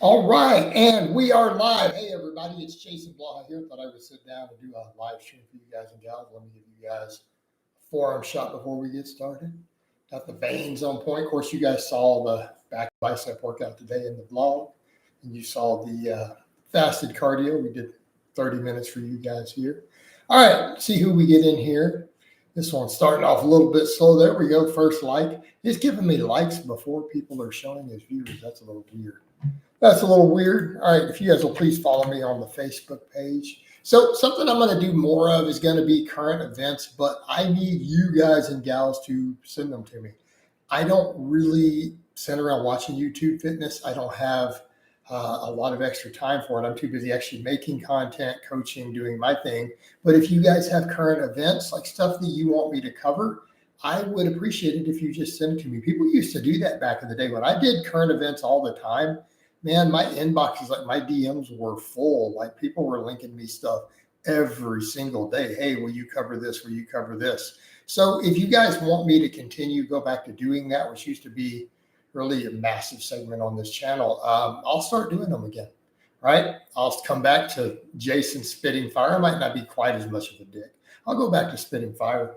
All right, and we are live. Hey, everybody, it's Jason Blaha here. Thought I would sit down and do a live stream for you guys and gals. Let me give you guys a forearm shot before we get started. Got the veins on point. Of course, you guys saw the back bicep workout today in the vlog, and you saw the fasted cardio. We did 30 minutes for you guys here. All right, see who we get in here. This one's starting off a little bit slow. There we go. First like. It's giving me likes before people are showing as viewers. That's a little weird. That's a little weird. All right, if you guys will please follow me on the Facebook page. So something I'm going to do more of is going to be current events, but I need you guys and gals to send them to me. I don't really sit around watching YouTube fitness. I don't have a lot of extra time for it. I'm too busy actually making content, coaching, doing my thing. But if you guys have current events, like stuff that you want me to cover, I would appreciate it if you just send it to me. People used to do that back in the day. When I did current events all the time, man, my inboxes, like my DMs were full. Like people were linking me stuff every single day. Hey, will you cover this? Will you cover this? So if you guys want me to continue, go back to doing that, which used to be really a massive segment on this channel, I'll start doing them again, right? I'll come back to Jason spitting fire. I might not be quite as much of a dick. I'll go back to spitting fire,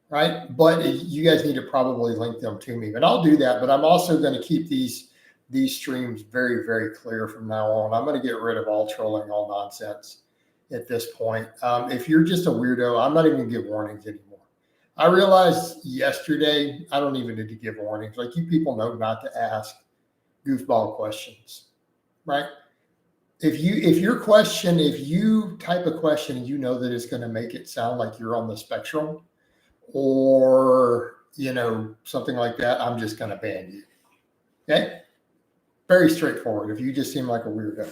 right? But you guys need to probably link them to me, but I'll do that. But I'm also going to keep these streams very, very clear from now on. I'm going to get rid of all trolling, all nonsense at this point. If you're just a weirdo, I'm not even going to give warnings anymore. I realized yesterday, I don't even need to give warnings. Like you people know not to ask goofball questions, right? If you type a question and you know that it's going to make it sound like you're on the spectrum or, something like that, I'm just going to ban you. Okay? Very straightforward if you just seem like a weirdo.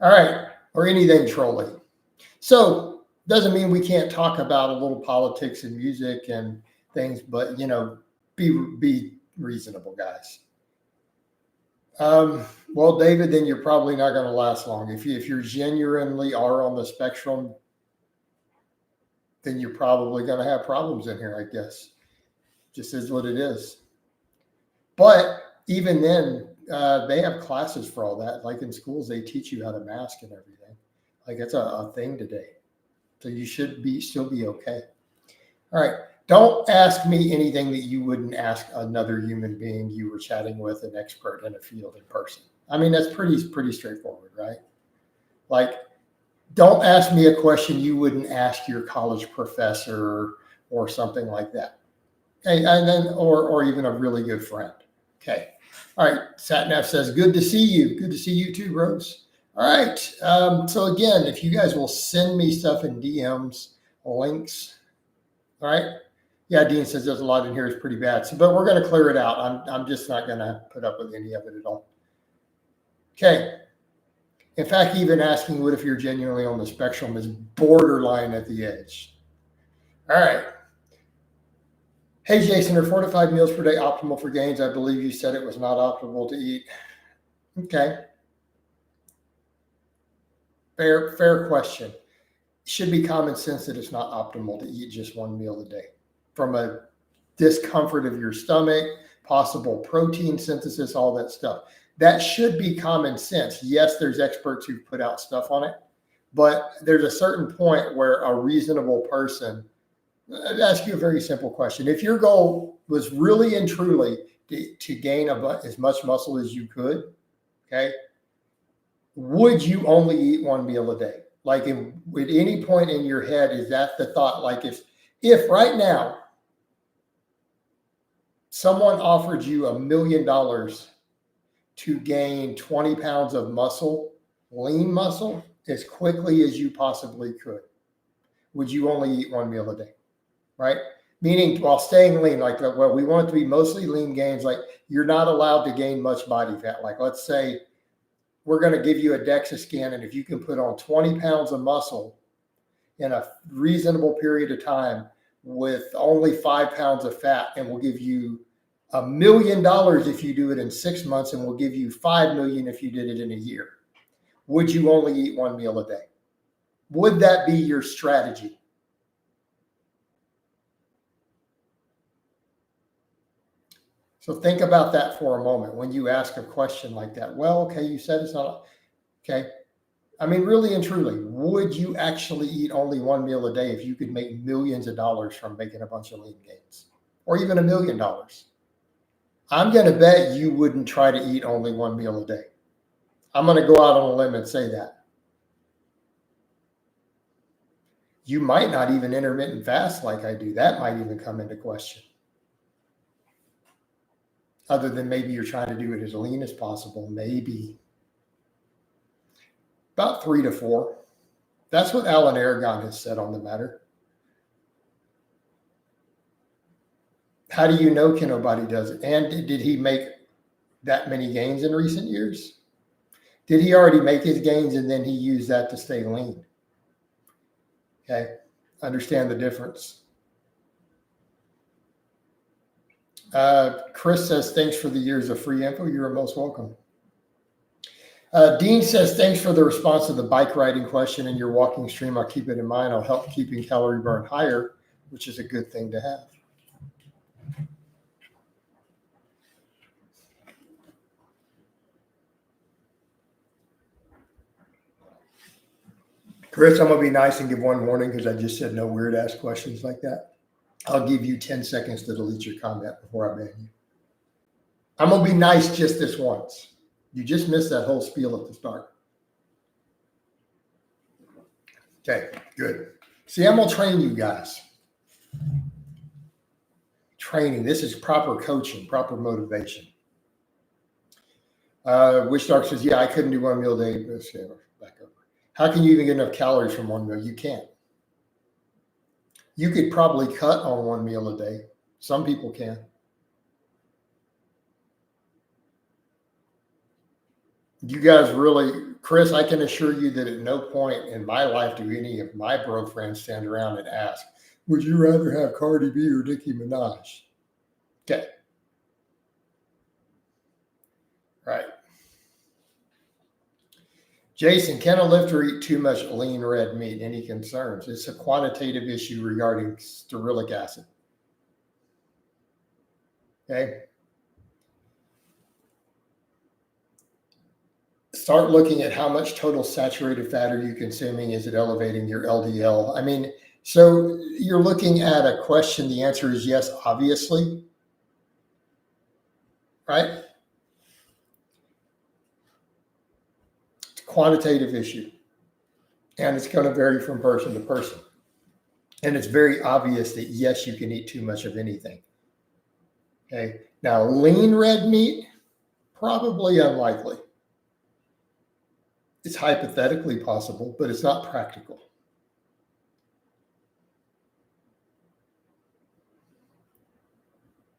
All right. Or anything trolling. So doesn't mean we can't talk about a little politics and music and things, but, be reasonable, guys. Well, David, then you're probably not going to last long. If you genuinely are on the spectrum, then you're probably going to have problems in here, I guess. Just is what it is. But even then, they have classes for all that. Like in schools, they teach you how to mask and everything. Like it's a thing today. So you should still be okay. All right. Don't ask me anything that you wouldn't ask another human being you were chatting with, an expert in a field in person. I mean, that's pretty straightforward, right? Like, don't ask me a question you wouldn't ask your college professor or something like that. Okay, and then or even a really good friend. Okay. All right. Satnav says, good to see you. Good to see you too, Rose. All right. So again, if you guys will send me stuff in DMs, links. All right. Yeah, Dean says there's a lot in here is pretty bad. So, but we're going to clear it out. I'm just not going to put up with any of it at all. Okay. In fact, even asking what if you're genuinely on the spectrum is borderline at the edge. All right. Hey, Jason, are 4 to 5 meals per day optimal for gains? I believe you said it was not optimal to eat. Okay. Fair question. Should be common sense that it's not optimal to eat just 1 meal a day. From a discomfort of your stomach, possible protein synthesis, all that stuff. That should be common sense. Yes, there's experts who've put out stuff on it, but there's a certain point where a reasonable person, I'd ask you a very simple question. If your goal was really and truly to gain as much muscle as you could, okay, would you only eat 1 meal a day? Like at any point in your head, is that the thought? Like if right now someone offered you $1 million to gain 20 pounds of muscle, lean muscle, as quickly as you possibly could, would you only eat 1 meal a day? Right? Meaning while staying lean, like, well, we want it to be mostly lean gains. Like you're not allowed to gain much body fat. Like let's say we're going to give you a DEXA scan, and if you can put on 20 pounds of muscle in a reasonable period of time with only 5 pounds of fat, and we'll give you $1 million if you do it in 6 months, and we'll give you $5 million if you did it in a year. Would you only eat 1 meal a day? Would that be your strategy? So think about that for a moment when you ask a question like that. Well, okay, you said it's not okay. I mean, really and truly, would you actually eat only one meal a day if you could make millions of dollars from making a bunch of lean gains, or even $1 million? I'm going to bet you wouldn't try to eat only one meal a day. I'm going to go out on a limb and say that. You might not even intermittent fast like I do. That might even come into question. Other than maybe you're trying to do it as lean as possible, maybe. About 3 to 4. That's what Alan Aragon has said on the matter. How do you know Ken Body does it? And did he make that many gains in recent years? Did he already make his gains and then he used that to stay lean? Okay, understand the difference. Chris says, thanks for the years of free info. You're most welcome. Dean says, thanks for the response to the bike riding question in your walking stream. I'll keep it in mind. I'll help keeping calorie burn higher, which is a good thing to have. Chris, I'm going to be nice and give one warning because I just said no weird ass questions like that. I'll give you 10 seconds to delete your comment before I ban you. I'm going to be nice just this once. You just missed that whole spiel at the start. Okay, good. See, I'm going to train you guys. Training. This is proper coaching, proper motivation. Wish Dark says, yeah, I couldn't do one meal a day. Back over. How can you even get enough calories from one meal? You can't. You could probably cut on one meal a day. Some people can. You guys really, Chris, I can assure you that at no point in my life do any of my bro friends stand around and ask, would you rather have Cardi B or Nicki Minaj? Okay. Right. Jason, can a lifter eat too much lean red meat? Any concerns? It's a quantitative issue regarding stearic acid. Okay. Start looking at how much total saturated fat are you consuming? Is it elevating your LDL? I mean, so you're looking at a question. The answer is yes, obviously. Right? It's a quantitative issue. And it's going to vary from person to person. And it's very obvious that, yes, you can eat too much of anything. Okay. Now, lean red meat, probably unlikely. It's hypothetically possible, but it's not practical.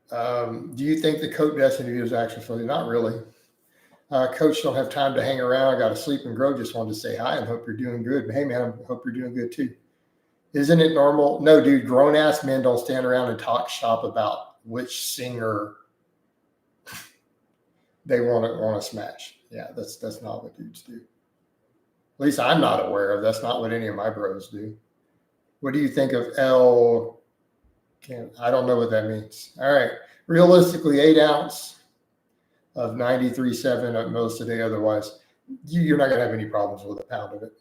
Do you think the Coach Destiny is actually funny? Not really. Coach, don't have time to hang around. I got to sleep and grow. Just wanted to say hi and hope you're doing good. Hey, man, I hope you're doing good too. Isn't it normal? No, dude, grown-ass men don't stand around and talk shop about which singer they want to smash. Yeah, that's not what dudes do. At least I'm not aware of. That's not what any of my bros do. What do you think of L? I don't know what that means. All right. Realistically, 8 ounce of 93.7 at most a day. Otherwise, you're not going to have any problems with a pound of it.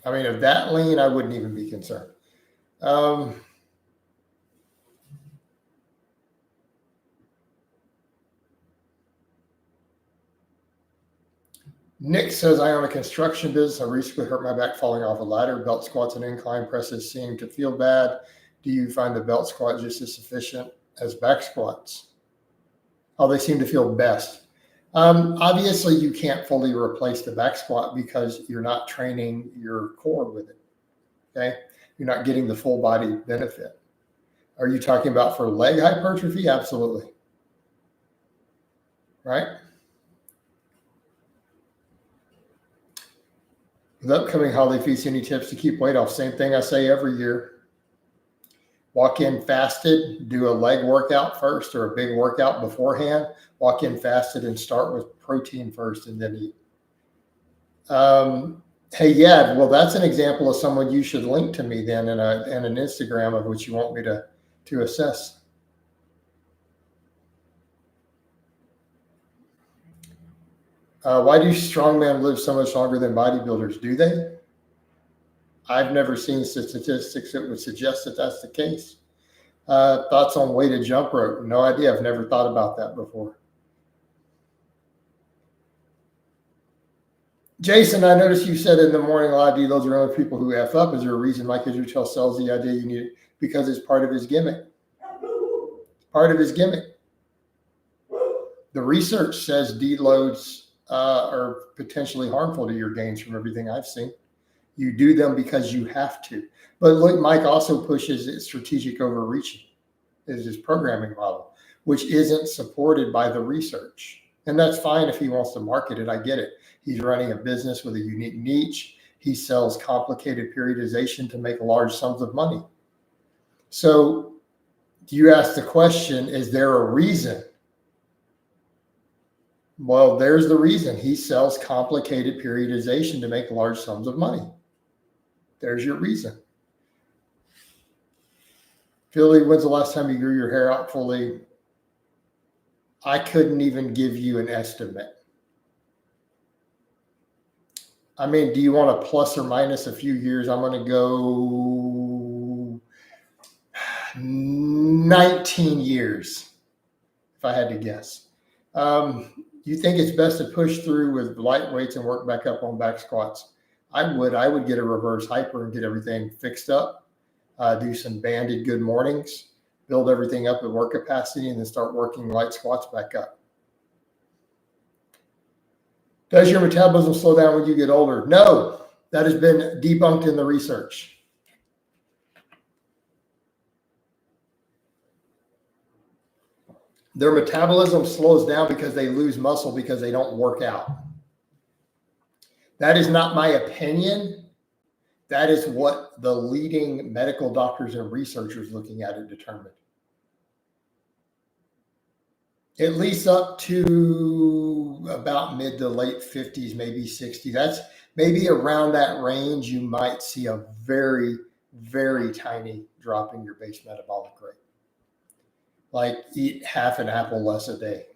I mean, if that lean, I wouldn't even be concerned. Nick says, I own a construction business. I recently hurt my back falling off a ladder. Belt squats and incline presses seem to feel bad. Do you find the belt squat just as sufficient as back squats? Oh, they seem to feel best. Obviously, you can't fully replace the back squat because you're not training your core with it. Okay. You're not getting the full body benefit. Are you talking about for leg hypertrophy? Absolutely. Right. With upcoming holiday feasts, any tips to keep weight off? Same thing I say every year. Walk in fasted, do a leg workout first or a big workout beforehand. Walk in fasted and start with protein first and then eat. Hey, yeah, well, that's an example of someone you should link to me then in an Instagram of which you want me to to assess. Why do strongmen live so much longer than bodybuilders? Do they? I've never seen statistics that would suggest that that's the case. Thoughts on weighted jump rope? No idea. I've never thought about that before. Jason, I noticed you said in the morning a lot of deloads are only people who F up. Is there a reason Mike Israel sells the idea you need it? Because it's part of his gimmick. Part of his gimmick. The research says deloads are potentially harmful to your gains from everything I've seen. You do them because you have to. But look, Mike also pushes it strategic overreaching is his programming model, which isn't supported by the research. And that's fine if he wants to market it. I get it. He's running a business with a unique niche. He sells complicated periodization to make large sums of money. So you ask the question, is there a reason? Well, there's the reason. He sells complicated periodization to make large sums of money. There's your reason. Philly, when's the last time you grew your hair out fully? I couldn't even give you an estimate. I mean, do you want a plus or minus a few years? I'm going to go 19 years, if I had to guess. You think it's best to push through with light weights and work back up on back squats? I would get a reverse hyper and get everything fixed up, do some banded good mornings, build everything up at work capacity, and then start working light squats back up. Does your metabolism slow down when you get older? No, that has been debunked in the research. Their metabolism slows down because they lose muscle because they don't work out. That is not my opinion. That is what the leading medical doctors and researchers looking at it determined. At least up to about mid to late 50s, maybe 60. That's maybe around that range. You might see a very, very tiny drop in your base metabolic rate. Like eat half an apple less a day.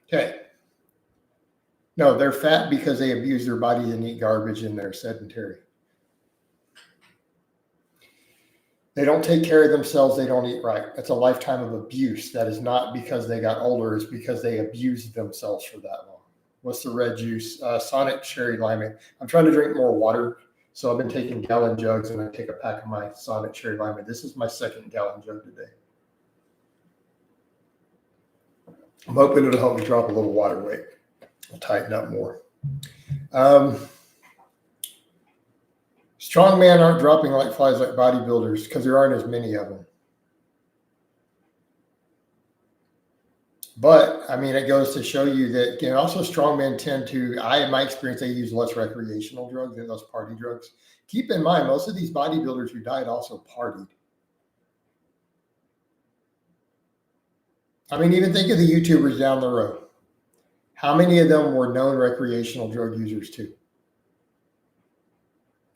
Okay. No, they're fat because they abuse their bodies and eat garbage and they're sedentary. They don't take care of themselves. They don't eat right. That's a lifetime of abuse. That is not because they got older. It's because they abused themselves for that long. What's the red juice? Sonic cherry limeade. I'm trying to drink more water. So I've been taking gallon jugs and I take a pack of my Sonic cherry limeade. This is my second gallon jug today. I'm hoping it'll help me drop a little water weight. I'll tighten up more. Strong men aren't dropping like flies like bodybuilders because there aren't as many of them. But I mean, it goes to show you that also strong men tend to, in my experience, they use less recreational drugs than those party drugs. Keep in mind, most of these bodybuilders who died also partied. I mean, even think of the YouTubers down the road. How many of them were known recreational drug users too?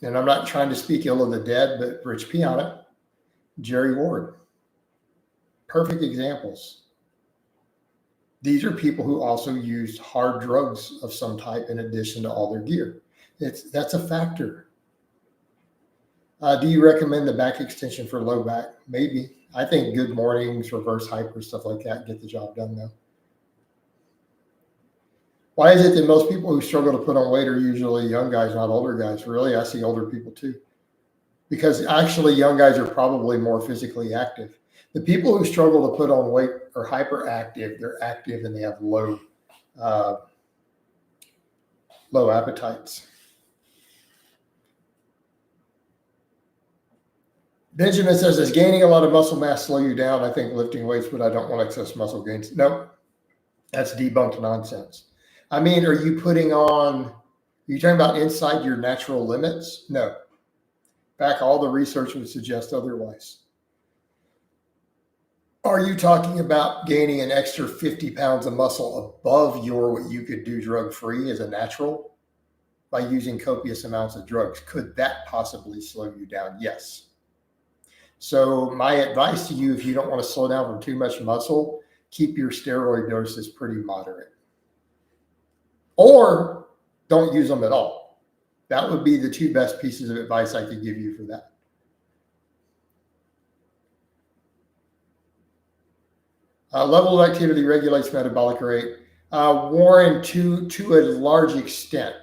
And I'm not trying to speak ill of the dead, but Rich Piana, Jerry Ward, perfect examples. These are people who also used hard drugs of some type in addition to all their gear. That's a factor. Do you recommend the back extension for low back? Maybe. I think good mornings, reverse hyper, stuff like that get the job done though. Why is it that most people who struggle to put on weight are usually young guys, not older guys? Really, I see older people too. Because actually young guys are probably more physically active. The people who struggle to put on weight are hyperactive. They're active and they have low appetites. Benjamin says, does gaining a lot of muscle mass slow you down? I think lifting weights, but I don't want excess muscle gains. No, that's debunked nonsense. I mean, are you talking about inside your natural limits? No. In fact, all the research would suggest otherwise. Are you talking about gaining an extra 50 pounds of muscle above what you could do drug-free as a natural by using copious amounts of drugs? Could that possibly slow you down? Yes. So my advice to you, if you don't want to slow down from too much muscle, keep your steroid doses pretty moderate. Or don't use them at all. That would be the two best pieces of advice I could give you for that. Level of activity regulates metabolic rate. Warren, to a large extent.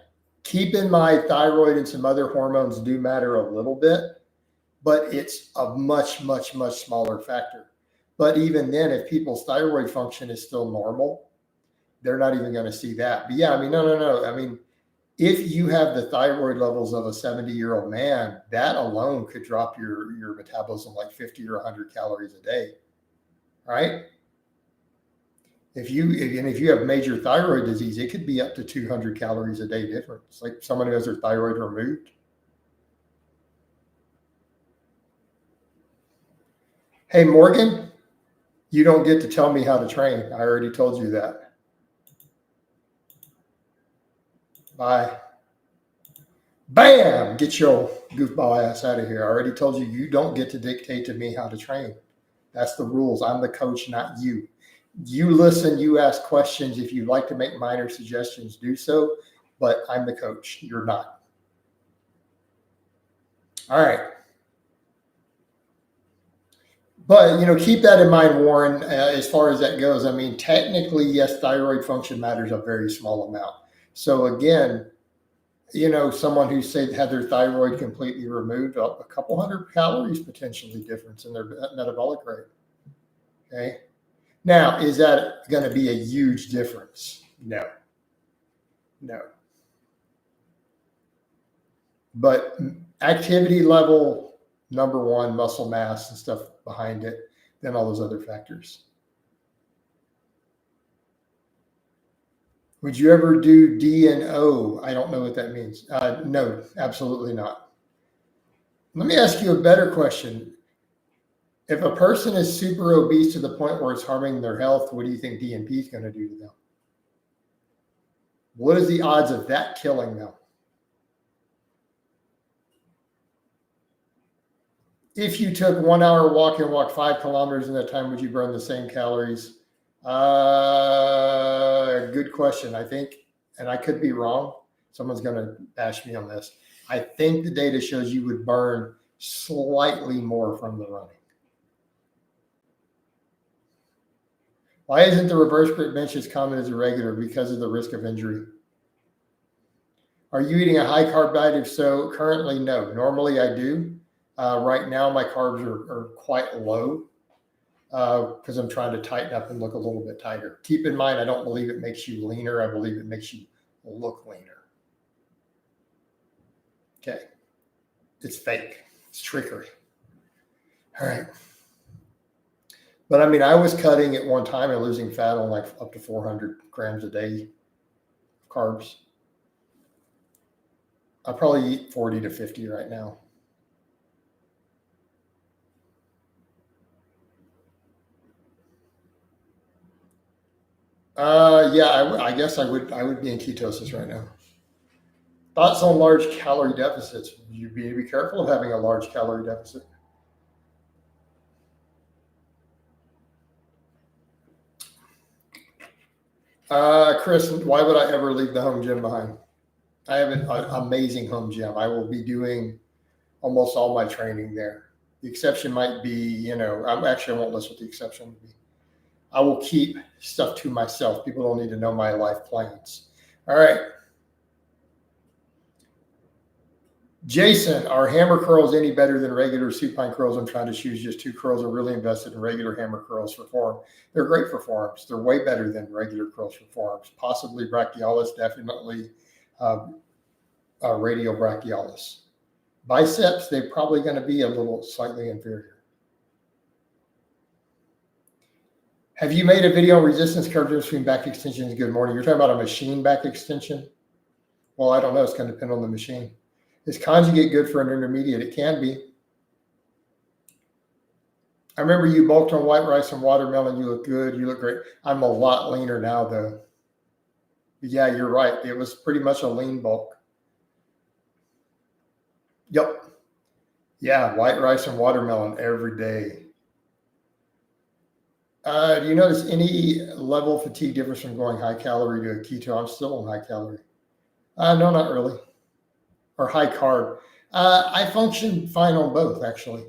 Keep in mind, thyroid and some other hormones do matter a little bit, but it's a much, much, much smaller factor. But even then, if people's thyroid function is still normal, they're not even going to see that. But yeah, I mean, no. I mean, if you have the thyroid levels of a 70-year-old man, that alone could drop your metabolism like 50 or 100 calories a day, right? If you have major thyroid disease, it could be up to 200 calories a day difference, like someone who has their thyroid removed. Hey, Morgan, you don't get to tell me how to train. I already told you that. Bye. Bam! Get your goofball ass out of here. I already told you, you don't get to dictate to me how to train. That's the rules. I'm the coach, not you. You listen, you ask questions. If you'd like to make minor suggestions, do so. But I'm the coach. You're not. All right. But, keep that in mind, Warren, as far as that goes. I mean, technically, yes, thyroid function matters a very small amount. So again, someone who had their thyroid completely removed, a couple hundred calories potentially difference in their metabolic rate. Okay. Now, is that going to be a huge difference? No. But activity level, number one, muscle mass and stuff behind it, then all those other factors. Would you ever do D&O? I don't know what that means. No, absolutely not. Let me ask you a better question. If a person is super obese to the point where it's harming their health, what do you think D&P is going to do to them? What is the odds of that killing them? If you took 1 hour walk and walked 5 kilometers in that time, would you burn the same calories? Good question. I think, and I could be wrong. Someone's going to bash me on this. I think the data shows you would burn slightly more from the running. Why isn't the reverse grip bench as common as a regular? Because of the risk of injury. Are you eating a high carb diet? If so, currently, no. Normally I do. Right now, my carbs are quite low because I'm trying to tighten up and look a little bit tighter. Keep in mind, I don't believe it makes you leaner. I believe it makes you look leaner. Okay. It's fake. It's trickery. All right. But I mean, I was cutting at one time and losing fat on like up to 400 grams a day of carbs. I probably eat 40 to 50 right now. Yeah, I guess I would be in ketosis right now. Thoughts on large calorie deficits? You be careful of having a large calorie deficit. Chris, why would I ever leave the home gym behind? I have an amazing home gym. I will be doing almost all my training there. The exception might be, I won't list what the exception would be. I will keep stuff to myself. People don't need to know my life plans. All right. Jason, are hammer curls any better than regular supine curls? I'm trying to choose just 2 curls. I'm really invested in regular hammer curls for forearm. They're great for forearms. They're way better than regular curls for forearms. Possibly brachialis, definitely radial brachialis. Biceps, they're probably going to be a little slightly inferior. Have you made a video on resistance curve between back extensions? Good morning. You're talking about a machine back extension? Well, I don't know. It's going to depend on the machine. Is conjugate good for an intermediate? It can be. I remember you bulked on white rice and watermelon. You look good. You look great. I'm a lot leaner now, though. Yeah, you're right. It was pretty much a lean bulk. Yep. Yeah, white rice and watermelon every day. Do you notice any level of fatigue difference from going high calorie to a keto? I'm still on high calorie. No, not really. Or high carb. I function fine on both, actually.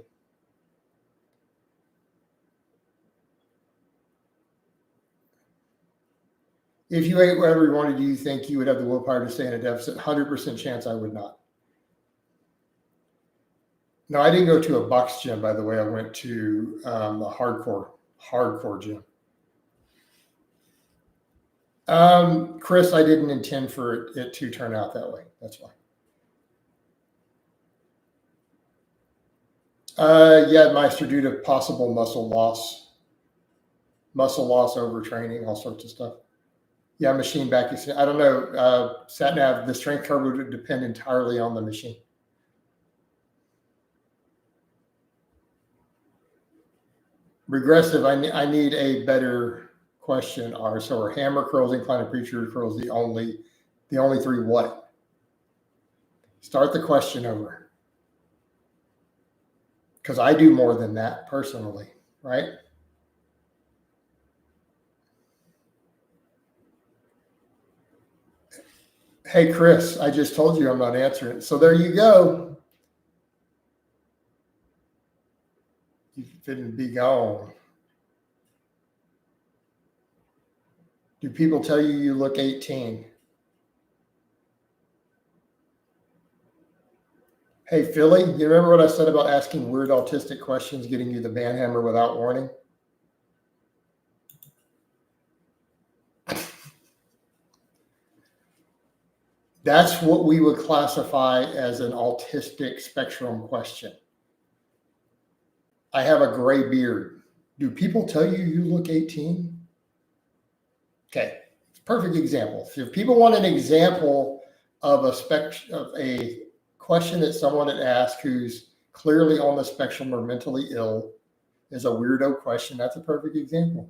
If you ate whatever you wanted, do you think you would have the willpower to stay in a deficit? 100% chance I would not. No, I didn't go to a box gym, by the way. I went to a hardcore gym. Chris, I didn't intend for it to turn out that way. That's why. Yeah, Meister, due to possible muscle loss, overtraining, all sorts of stuff. Yeah, machine back. I don't know. Sat-nav, the strength curve would depend entirely on the machine. Regressive, I need a better question. So are hammer curls, incline preacher curls the only three what? Start the question over. Because I do more than that personally, right? Hey, Chris, I just told you I'm not answering it. So there you go. You didn't be gone. Do people tell you you look 18? Hey, Philly, you remember what I said about asking weird autistic questions, getting you the band hammer without warning? That's what we would classify as an autistic spectrum question. I have a gray beard. Do people tell you you look 18? Okay, perfect example. If people want an example of a question that someone had asked who's clearly on the spectrum or mentally ill, is a weirdo question. That's a perfect example.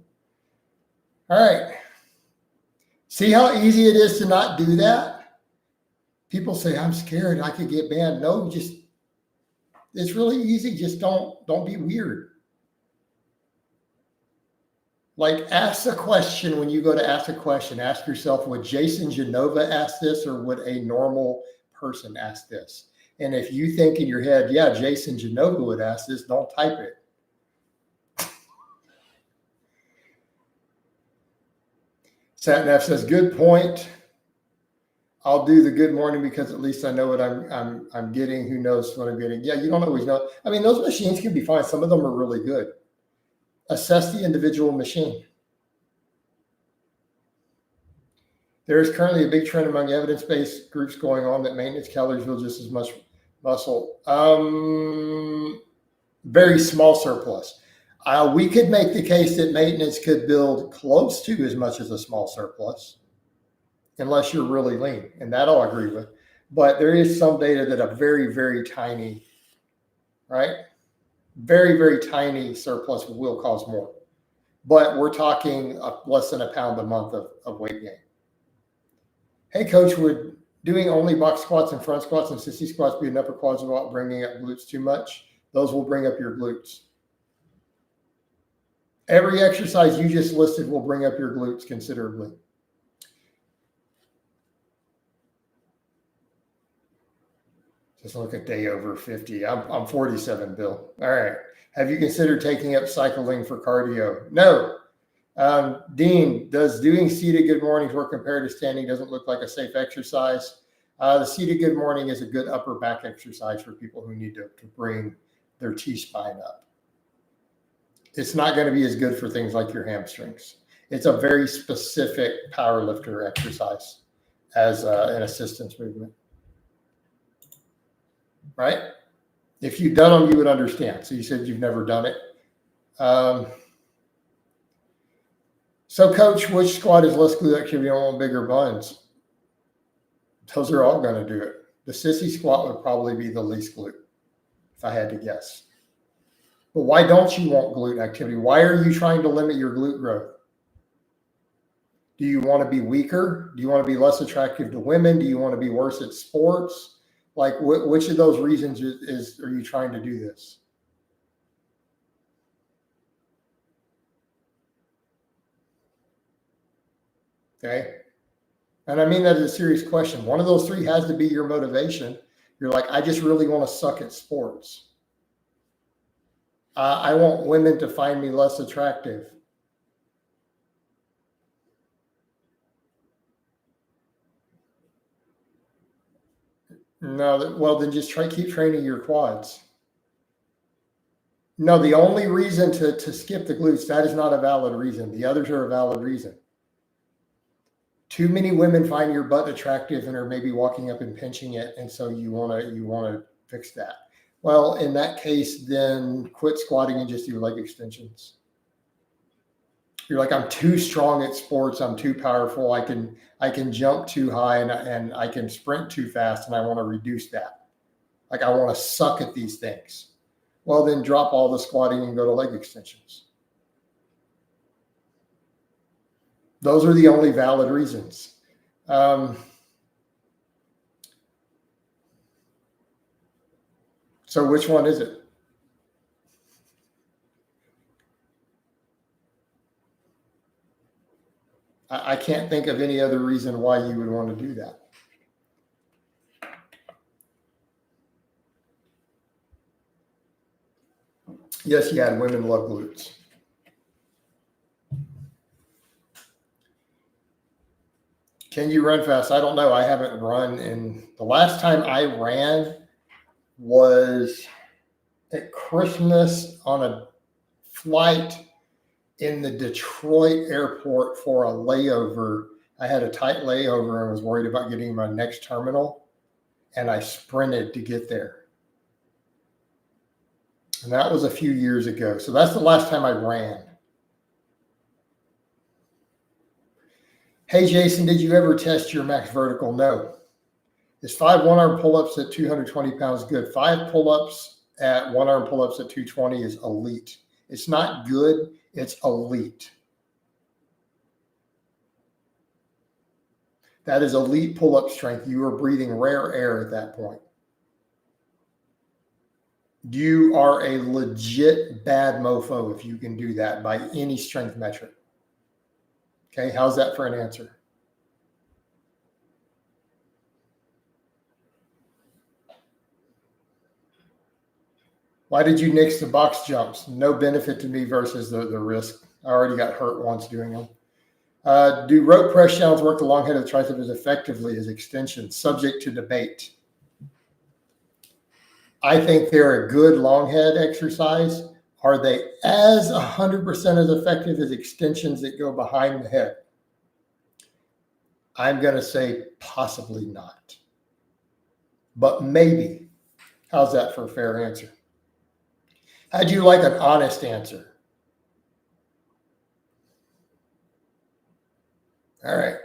All right. See how easy it is to not do that? People say, I'm scared I could get banned. No, it's really easy. Just don't be weird. Like, ask a question. When you go to ask a question, ask yourself, would Jason Genova ask this, or would a normal person ask this? And if you think in your head, yeah, Jason Genova would ask this, don't type it. Satnav says, good point. I'll do the good morning because at least I know what I'm getting. Who knows what I'm getting? Yeah, you don't always know. I mean, those machines can be fine. Some of them are really good. Assess the individual machine. There is currently a big trend among evidence-based groups going on that maintenance calories build just as much muscle. Very small surplus. We could make the case that maintenance could build close to as much as a small surplus, unless you're really lean, and that I'll agree with. But there is some data that a very, very tiny, right? Very, very tiny surplus will cause more. But we're talking less than a pound a month of weight gain. Hey, coach, would doing only box squats and front squats and sissy squats be an upper quads without bringing up glutes too much? Those will bring up your glutes. Every exercise you just listed will bring up your glutes considerably. Just look at day over 50. I'm 47, Bill. All right. Have you considered taking up cycling for cardio? No. Dean, does doing seated good mornings work compared to standing? Doesn't look like a safe exercise. The seated good morning is a good upper back exercise for people who need to bring their T-spine up. It's not going to be as good for things like your hamstrings. It's a very specific power lifter exercise as an assistance movement. Right? If you've done them, you would understand. So you said you've never done it. So, coach, which squat is less glute activity on bigger buns? Those are all going to do it. The sissy squat would probably be the least glute, if I had to guess. But why don't you want glute activity? Why are you trying to limit your glute growth? Do you want to be weaker? Do you want to be less attractive to women? Do you want to be worse at sports? Like, which of those reasons are you trying to do this? Okay. And I mean that as a serious question. One of those three has to be your motivation. You're like, I just really want to suck at sports. I want women to find me less attractive. No, well, then just keep training your quads. No, the only reason to skip the glutes, that is not a valid reason. The others are a valid reason. Too many women find your butt attractive and are maybe walking up and pinching it, and so you want to fix that. Well, in that case, then quit squatting and just do leg extensions. You're like, I'm too strong at sports. I'm too powerful. I can jump too high and I can sprint too fast, and I want to reduce that. Like, I want to suck at these things. Well, then drop all the squatting and go to leg extensions. Those are the only valid reasons. So which one is it? I can't think of any other reason why you would want to do that. Yes, you had women love glutes. Can you run fast? I don't know. I haven't run the last time I ran was at Christmas on a flight in the Detroit airport for a layover. I had a tight layover and was worried about getting my next terminal, and I sprinted to get there. And that was a few years ago. So that's the last time I ran. Hey, Jason, did you ever test your max vertical? No. Is 5 one-arm pull-ups at 220 pounds good? 5 pull-ups at one-arm pull-ups at 220 is elite. It's not good. It's elite. That is elite pull-up strength. You are breathing rare air at that point. You are a legit bad mofo if you can do that by any strength metric. Okay, how's that for an answer? Why did you nix the box jumps? No benefit to me versus the risk. I already got hurt once doing them. Do rope press downs work the long head of the tricep as effectively as extensions? Subject to debate. I think they're a good long head exercise. Are they as 100% as effective as extensions that go behind the head? I'm going to say possibly not, but maybe. How's that for a fair answer? How'd you like an honest answer? All right.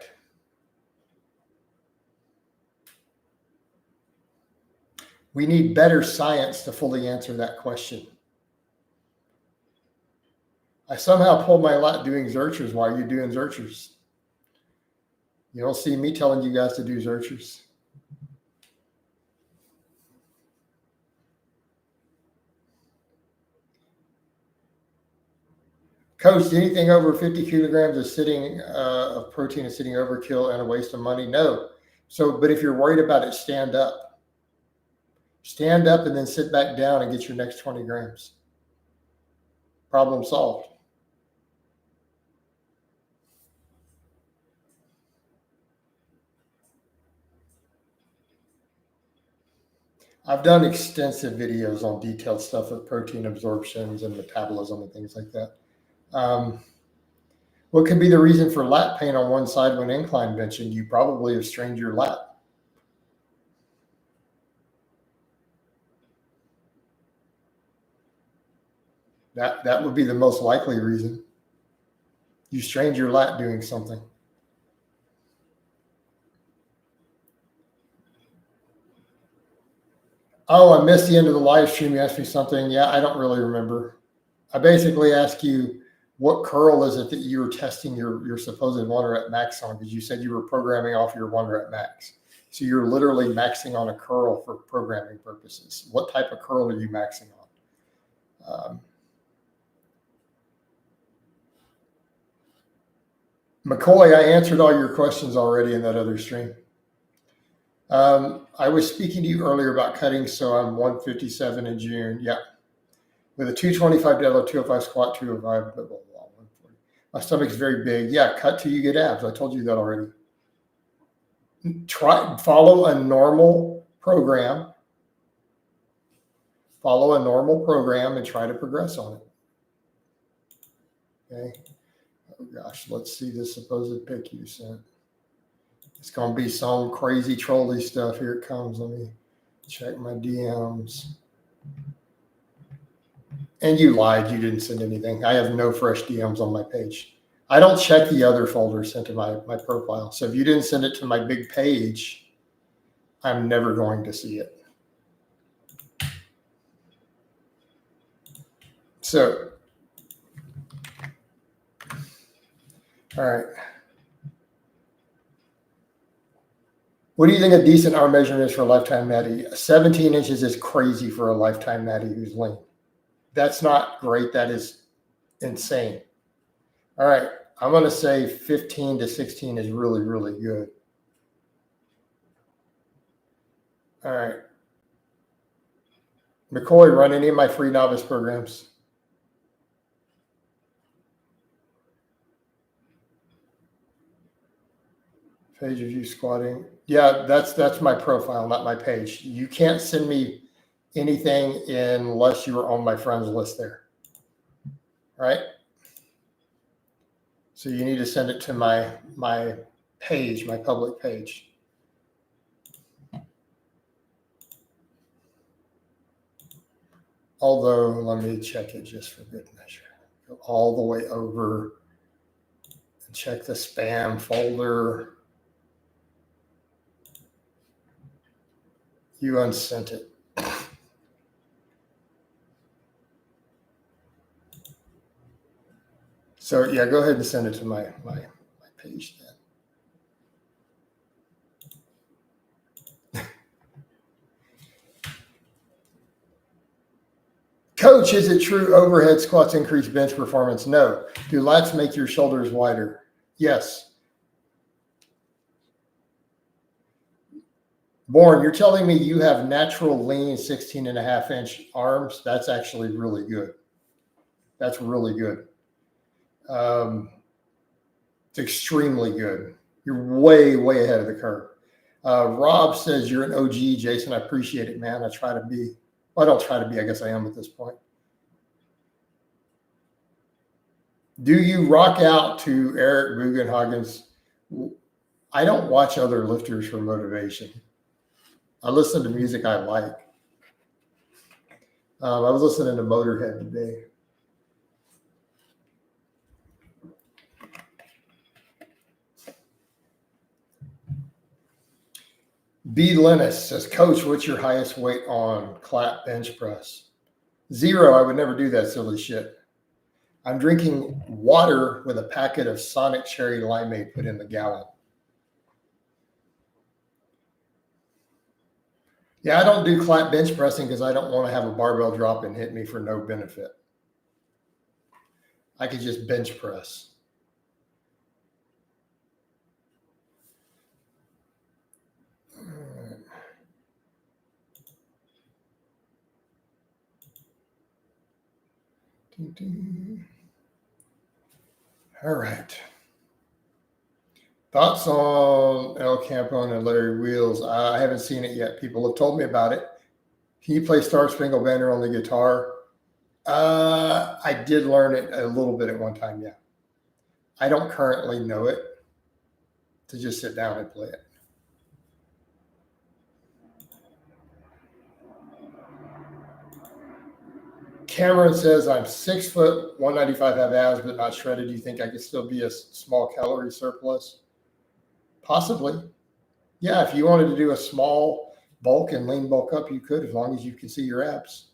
We need better science to fully answer that question. I somehow pulled my lat doing Zerchers. Why are you doing Zerchers? You don't see me telling you guys to do Zerchers. Coach, anything over 50 kilograms of protein is sitting overkill and a waste of money? No. So, but if you're worried about it, stand up. Stand up and then sit back down and get your next 20 grams. Problem solved. I've done extensive videos on detailed stuff with protein absorptions and metabolism and things like that. What could be the reason for lat pain on one side when incline benching? You probably have strained your lat. That would be the most likely reason. You strained your lat doing something. Oh, I missed the end of the live stream. You asked me something. Yeah, I don't really remember. I basically asked you, what curl is it that you were testing your supposed 1 rep max on? Because you said you were programming off your 1 rep max. So you're literally maxing on a curl for programming purposes. What type of curl are you maxing on? McCoy, I answered all your questions already in that other stream. I was speaking to you earlier about cutting, so I'm 157 in June. Yeah. With a 225 deadlift, 205 squat, 205, blah, blah, blah, 140. My stomach's very big. Yeah, cut till you get abs. I told you that already. Follow a normal program. Follow a normal program and try to progress on it. Okay. Oh gosh, let's see this supposed pic you sent. It's going to be some crazy trolley stuff. Here it comes. Let me check my DMs. And you lied. You didn't send anything. I have no fresh DMs on my page. I don't check the other folders sent to my profile. So if you didn't send it to my big page, I'm never going to see it. So, all right. What do you think a decent arm measurement is for a lifetime natty? 17 inches is crazy for a lifetime natty who's lean. That's not great. That is insane. All right. I'm going to say 15 to 16 is really, really good. All right. McCoy, run any of my free novice programs. Page of you squatting. Yeah, that's my profile, not my page. You can't send me anything unless you are on my friends list there. Right? So you need to send it to my page, my public page. Although, let me check it just for good measure. Go all the way over and check the spam folder. You unsent it. So yeah, go ahead and send it to my page then. Coach, is it true overhead squats increase bench performance? No. Do lats make your shoulders wider? Yes. Born, you're telling me you have natural lean 16.5-inch arms? That's actually really good. That's really good. It's extremely good. You're way, way ahead of the curve. Rob says you're an OG, Jason. I appreciate it, man. I try to be. Well, I don't try to be. I guess I am at this point. Do you rock out to Eric Bugenhagen's? I don't watch other lifters for motivation. I listen to music I like. I was listening to Motorhead today. B. Lennis says, Coach, what's your highest weight on clap bench press? 0. I would never do that silly shit. I'm drinking water with a packet of Sonic Cherry Limeade put in the gallon. Yeah, I don't do clap bench pressing because I don't want to have a barbell drop and hit me for no benefit. I could just bench press. All right. Thoughts on El Campone and Larry Wheels? I haven't seen it yet. People have told me about it. Can you play Star Spangled Banner on the guitar? I did learn it a little bit at one time, yeah. I don't currently know it to just sit down and play it. Cameron says, I'm 6 foot, 195, have abs, but not shredded. Do you think I could still be a small calorie surplus? Possibly. Yeah, if you wanted to do a small bulk and lean bulk up, you could, as long as you can see your abs.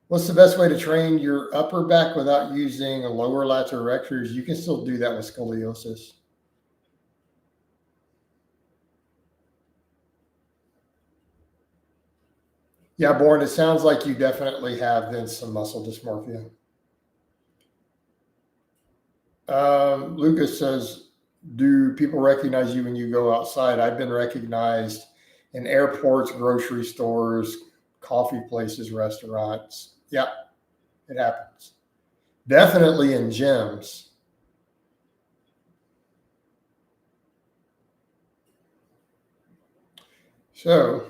What's the best way to train your upper back without using a lower lats or erectors? You can still do that with scoliosis. Yeah, Born, it sounds like you definitely have then some muscle dysmorphia. Lucas says, do people recognize you when you go outside? I've been recognized in airports, grocery stores, coffee places, restaurants. Yeah, it happens. Definitely in gyms. So,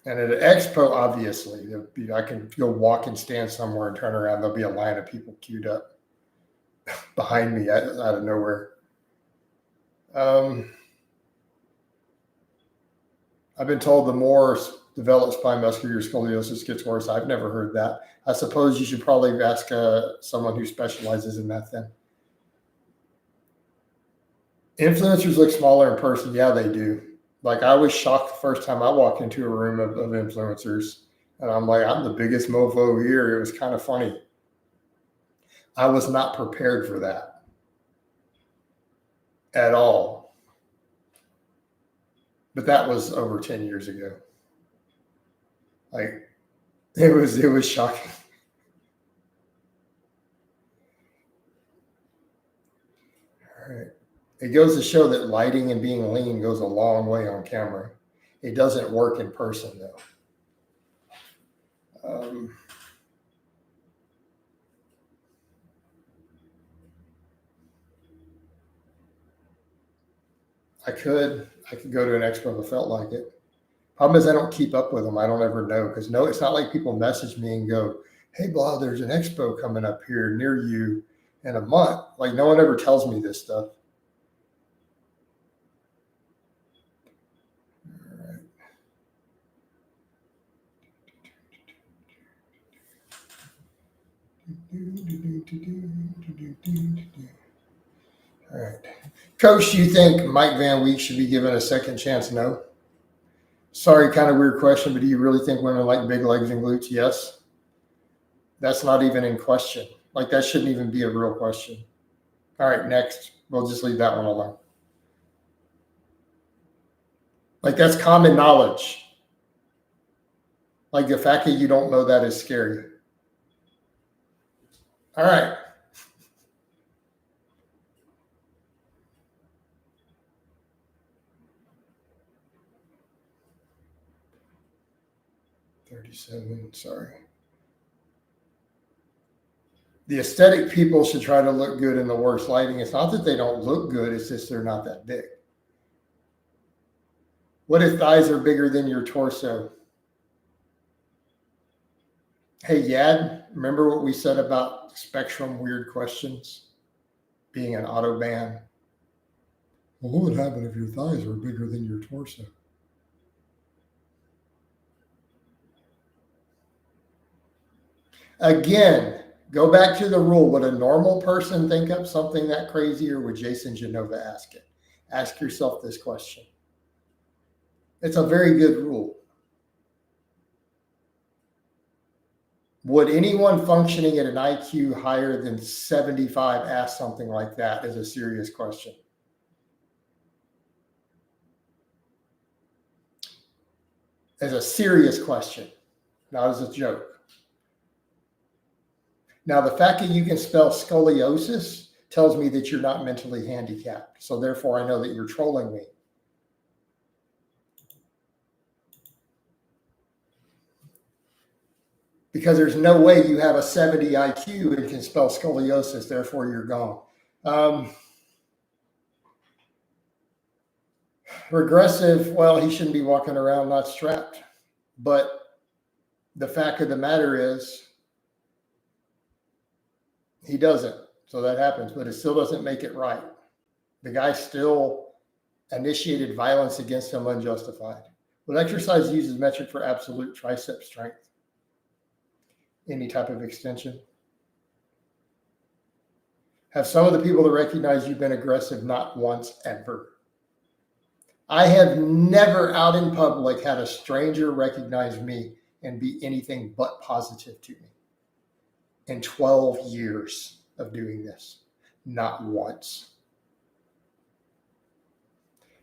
and at an expo, obviously, I can go walk and stand somewhere and turn around. There'll be a line of people queued up behind me out of nowhere. I've been told the more developed spine muscular scoliosis gets worse. I've never heard that. I suppose you should probably ask someone who specializes in that then. Influencers look smaller in person. Yeah, they do. Like I was shocked the first time I walked into a room of influencers, and I'm like, I'm the biggest mofo here. It was kind of funny. I was not prepared for that at all. But that was over 10 years ago. Like it was shocking. All right. It goes to show that lighting and being lean goes a long way on camera. It doesn't work in person though. I could go to an expo if I felt like it. Problem is I don't keep up with them. I don't ever know because no, it's not like people message me and go, "Hey, blah, there's an expo coming up here near you in a month." Like no one ever tells me this stuff. All right. All right. Coach, do you think Mike Van Week should be given a second chance? No. Sorry, kind of weird question, but do you really think women like big legs and glutes? Yes. That's not even in question. Like that shouldn't even be a real question. All right, next. We'll just leave that one alone. Like that's common knowledge. Like the fact that you don't know that is scary. All right. $37. Sorry. The aesthetic people should try to look good in the worst lighting. It's not that they don't look good, it's just they're not that big. What if thighs are bigger than your torso? Hey, Yad, remember what we said about spectrum weird questions being an autoban? Well, what would happen if your thighs were bigger than your torso? Again, go back to the rule. Would a normal person think up something that crazy, or would Jason Genova ask it? Ask yourself this question. It's a very good rule. Would anyone functioning at an IQ higher than 75 ask something like that? Is a serious question. As a serious question, not as a joke. Now, the fact that you can spell scoliosis tells me that you're not mentally handicapped. So therefore, I know that you're trolling me. Because there's no way you have a 70 IQ and can spell scoliosis, therefore you're gone. Regressive, well, he shouldn't be walking around not strapped. But the fact of the matter is, he doesn't. So that happens, but it still doesn't make it right. The guy still initiated violence against him unjustified. What exercise uses metric for absolute tricep strength? Any type of extension? Have some of the people that recognize you've been aggressive not once ever? I have never out in public had a stranger recognize me and be anything but positive to me. In 12 years of doing this, not once.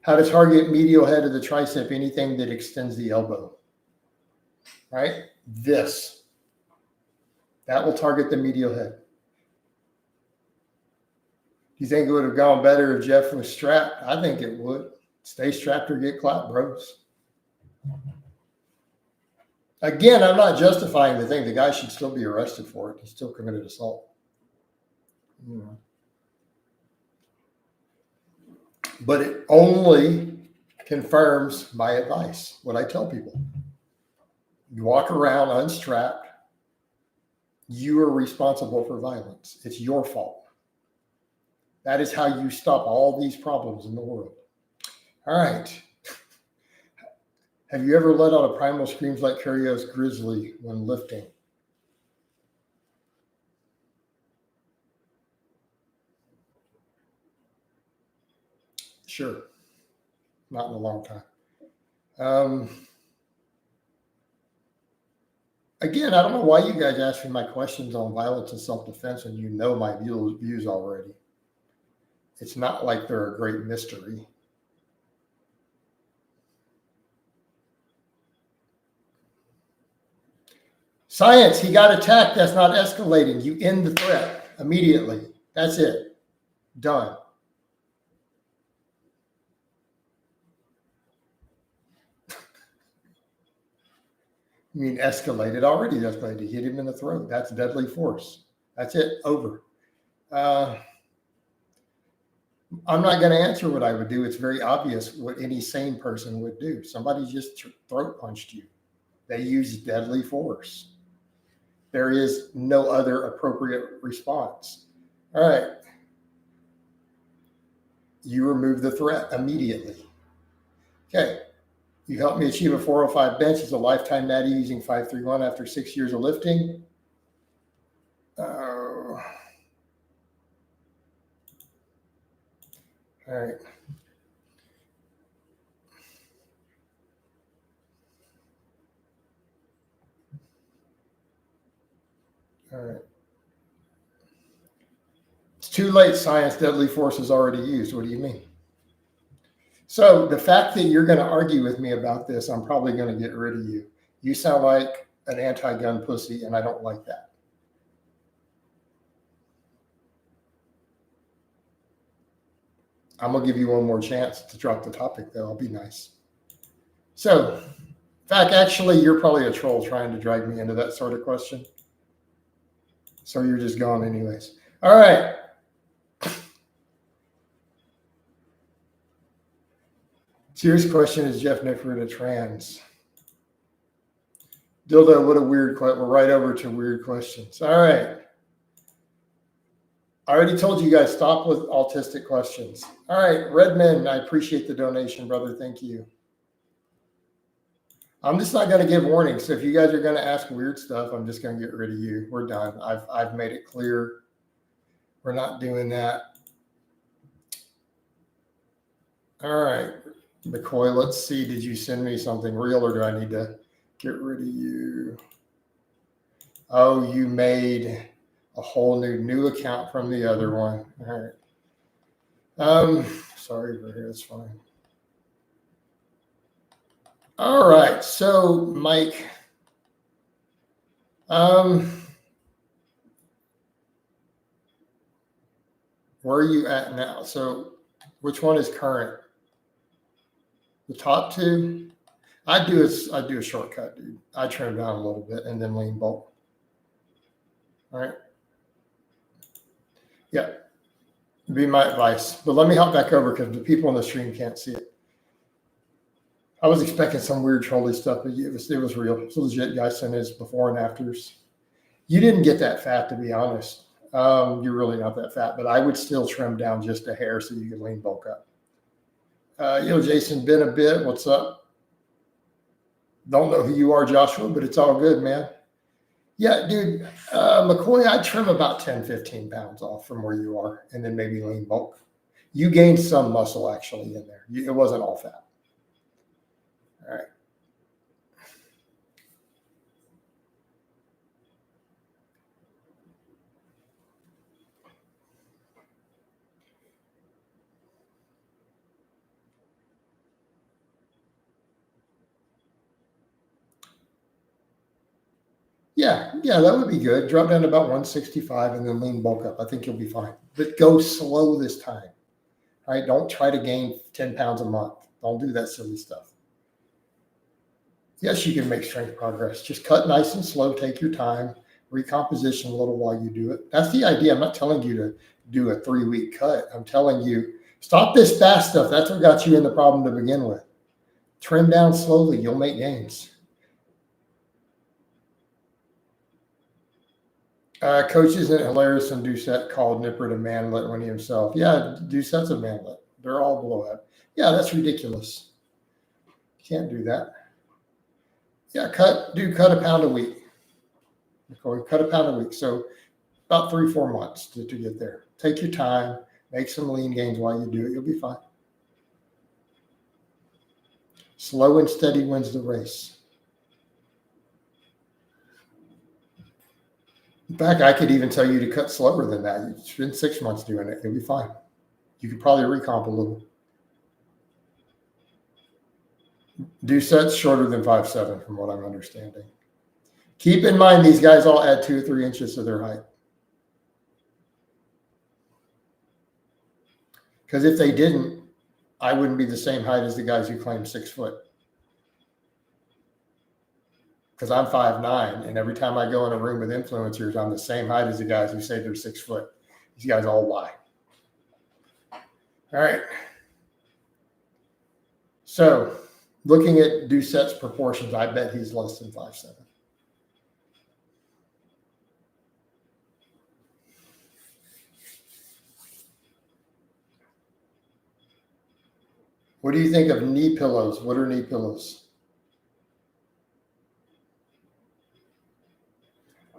How to target medial head of the tricep, anything that extends the elbow, right? This. That will target the medial head. Do you think it would have gone better if Jeff was strapped? I think it would. Stay strapped or get clapped, bros. Again, I'm not justifying the thing. The guy should still be arrested for it. He still committed assault. But it only confirms my advice, what I tell people. You walk around unstrapped, you are responsible for violence. It's your fault. That is how you stop all these problems in the world. All right. Have you ever let out a primal screams like Curious Grizzly when lifting? Sure. Not in a long time. Again, I don't know why you guys ask me my questions on violence and self-defense when you know my views already. It's not like they're a great mystery. Science, he got attacked. That's not escalating. You end the threat immediately. That's it. Done. You mean escalated? Already escalated. Hit him in the throat. That's deadly force. That's it. Over. I'm not going to answer what I would do. It's very obvious what any sane person would do. Somebody just throat punched you. They used deadly force. There is no other appropriate response. All right. You remove the threat immediately. Okay. You helped me achieve a 405 bench as a lifetime natty using 531 after 6 years of lifting. All right. All right. It's too late, science. Deadly force is already used. What do you mean? So the fact that you're going to argue with me about this, I'm probably going to get rid of you. You sound like an anti-gun pussy, and I don't like that. I'm going to give you one more chance to drop the topic, though. I'll be nice. So, in fact, actually, you're probably a troll trying to drag me into that sort of question. So you're just gone anyways. All right. Serious question, is Jeff Nifford a trans? Dildo, what a weird question. We're right over to weird questions. All right. I already told you guys, stop with autistic questions. All right, Redmond, I appreciate the donation, brother. Thank you. I'm just not going to give warnings. So if you guys are going to ask weird stuff, I'm just going to get rid of you. We're done. I've made it clear. We're not doing that. All right, McCoy, let's see. Did you send me something real or do I need to get rid of you? Oh, you made a whole new account from the other one. All right. Sorry for here. It's fine. All right. So, Mike, where are you at now? So, which one is current? The top two? I do a shortcut, dude. I trim down a little bit and then lean bulk. All right. Yeah. Be my advice. But let me hop back over because the people on the stream can't see it. I was expecting some weird trolly stuff, but it was real. It's legit. Guy sent his before and afters. You didn't get that fat, to be honest. You're really not that fat, but I would still trim down just a hair so you can lean bulk up. Jason, been a bit. What's up? Don't know who you are, Joshua, but it's all good, man. Yeah, dude, McCoy, I'd trim about 10, 15 pounds off from where you are and then maybe lean bulk. You gained some muscle actually in there. It wasn't all fat. All right. Yeah, that would be good. Drop down to about 165 and then lean bulk up. I think you'll be fine. But go slow this time. All right, don't try to gain 10 pounds a month. Don't do that silly stuff. Yes, you can make strength progress. Just cut nice and slow. Take your time. Recomposition a little while you do it. That's the idea. I'm not telling you to do a 3-week cut. I'm telling you, stop this fast stuff. That's what got you in the problem to begin with. Trim down slowly. You'll make gains. Coach isn't hilarious and Doucette called Nippert a manlet when he himself. Yeah, Doucette's a manlet. They're all below that. Yeah, that's ridiculous. You can't do that. Yeah, cut a pound a week. Cut a pound a week. So about 3-4 months to get there. Take your time, make some lean gains while you do it. You'll be fine. Slow and steady wins the race. In fact, I could even tell you to cut slower than that. You spend 6 months doing it. You'll be fine. You could probably recomp a little. Doucette's shorter than 5'7", from what I'm understanding. Keep in mind, these guys all add 2 or 3 inches to their height. Because if they didn't, I wouldn't be the same height as the guys who claim 6 foot. Because I'm 5'9", and every time I go in a room with influencers, I'm the same height as the guys who say they're 6 foot. These guys all lie. All right. So, looking at Doucette's proportions, I bet he's less than 5'7". What do you think of knee pillows? What are knee pillows?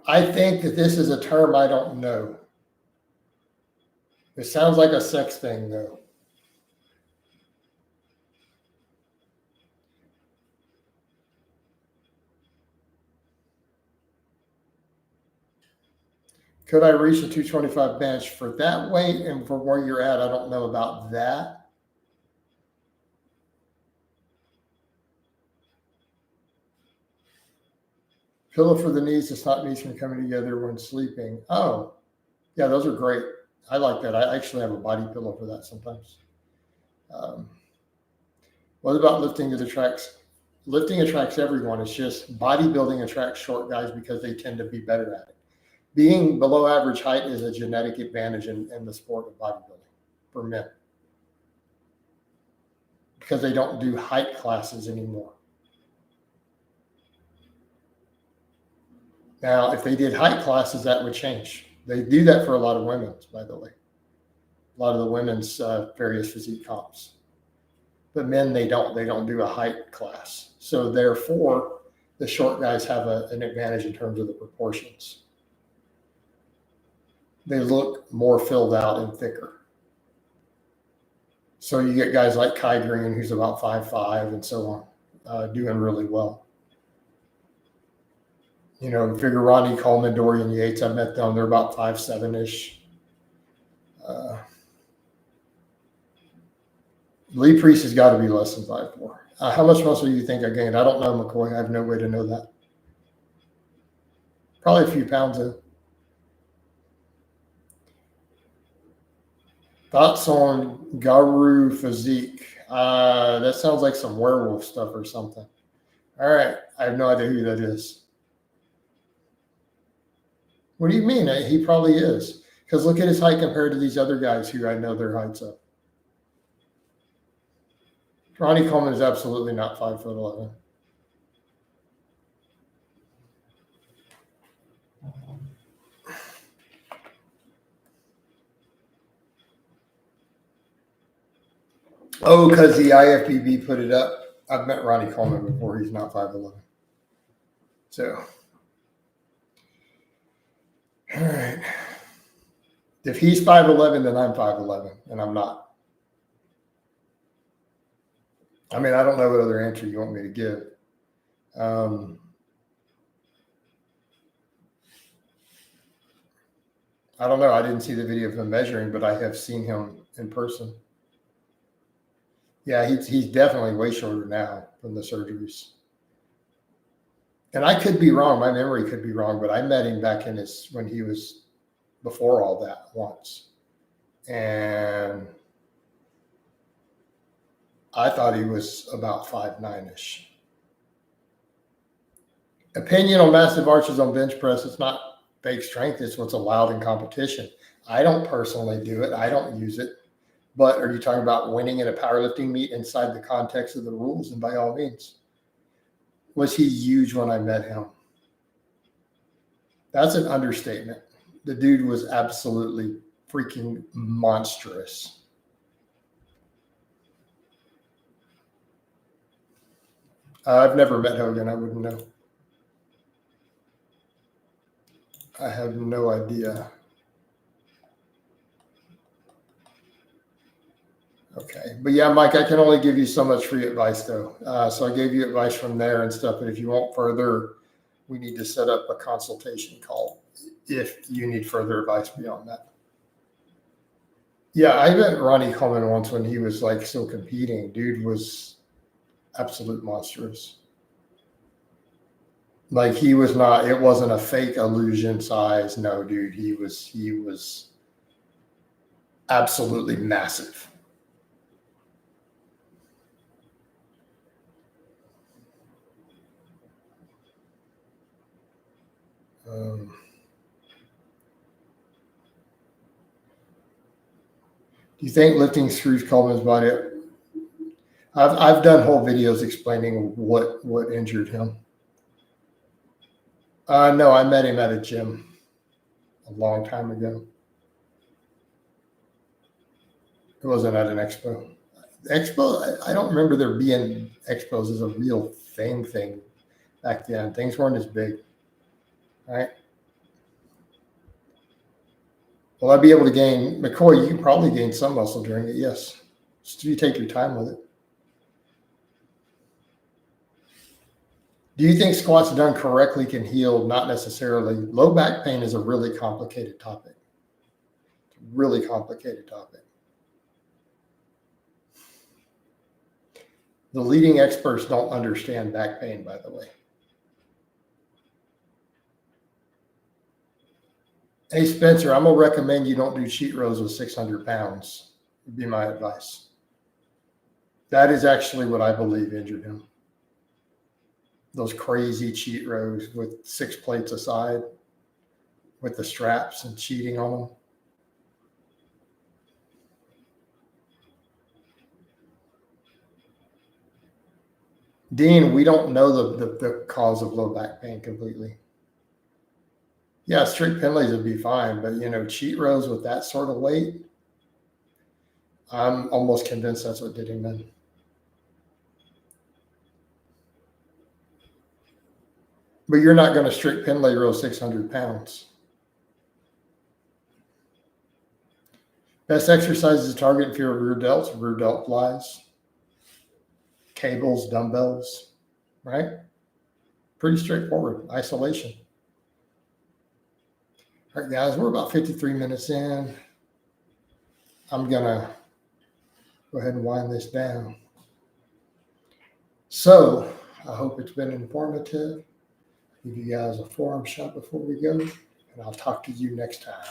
I think that this is a term I don't know. It sounds like a sex thing, though. Could I reach a 225 bench for that weight and for where you're at? I don't know about that. Pillow for the knees to stop knees from coming together when sleeping. Oh, yeah, those are great. I like that. I actually have a body pillow for that sometimes. What about lifting that attracts? Lifting attracts everyone. It's just bodybuilding attracts short guys because they tend to be better at it. Being below average height is a genetic advantage in the sport of bodybuilding for men because they don't do height classes anymore. Now, if they did height classes, that would change. They do that for a lot of women, by the way. A lot of the women's various physique comps. But men, they don't. They don't do a height class. So therefore, the short guys have an advantage in terms of the proportions. They look more filled out and thicker. So you get guys like Kai Green, who's about 5'5", and so on, doing really well. You know, figure Ronnie Coleman, Dorian Yates, I met them. They're about 5'7"-ish. Lee Priest has got to be less than 5'4". How much muscle do you think I gained? I don't know, McCoy. I have no way to know that. Probably a few pounds, though. Thoughts on Garu Physique? That sounds like some werewolf stuff or something. All right. I have no idea who that is. What do you mean? He probably is. Because look at his height compared to these other guys who I know their heights up. Ronnie Coleman is absolutely not 5'11". Oh, because the IFBB put it up. I've met Ronnie Coleman before. He's not 5'11". So, all right. If he's 5'11", then I'm 5'11", and I'm not. I mean, I don't know what other answer you want me to give. I don't know. I didn't see the video of him measuring, but I have seen him in person. Yeah, he's definitely way shorter now from the surgeries. and I could be wrong. My memory could be wrong, but I met him back in when he was before all that once. And I thought he was about 5'9"-ish. Opinion on massive arches on bench press. It's not fake strength. It's what's allowed in competition. I don't personally do it. I don't use it. But are you talking about winning in a powerlifting meet inside the context of the rules? And by all means. Was he huge when I met him? That's an understatement. The dude was absolutely freaking monstrous. I've never met Hogan. I wouldn't know. I have no idea. Okay. But yeah, Mike, I can only give you so much free advice, though. So I gave you advice from there and stuff. But if you want further, we need to set up a consultation call if you need further advice beyond that. Yeah, I met Ronnie Coleman once when he was like still competing. Dude was absolute monstrous. Like he was not, it wasn't a fake illusion size. No, dude, he was absolutely massive. Do you think lifting screws Coleman's body? I've done whole videos explaining what injured him. No, I met him at a gym a long time ago. It wasn't at an expo. Expo, I don't remember there being expos as a real thing back then. Things weren't as big, right? Will I be able to gain, McCoy, you can probably gain some muscle during it, yes. Just you take your time with it. Do you think squats done correctly can heal? Not necessarily. Low back pain is a really complicated topic. Really complicated topic. The leading experts don't understand back pain, by the way. Hey, Spencer, I'm going to recommend you don't do cheat rows with 600 pounds, would be my advice. That is actually what I believe injured him. Those crazy cheat rows with 6 plates aside with the straps and cheating on them. Dean, we don't know the cause of low back pain completely. Yeah, strict penalties would be fine, but cheat rows with that sort of weight, I'm almost convinced that's what did him in. But you're not going to strict penalty row 600 pounds. Best exercises to target if you're rear delt flies, cables, dumbbells, right? Pretty straightforward. Isolation. All right, guys, we're about 53 minutes in. I'm going to go ahead and wind this down. So I hope it's been informative. Give you guys a forum shot before we go, and I'll talk to you next time.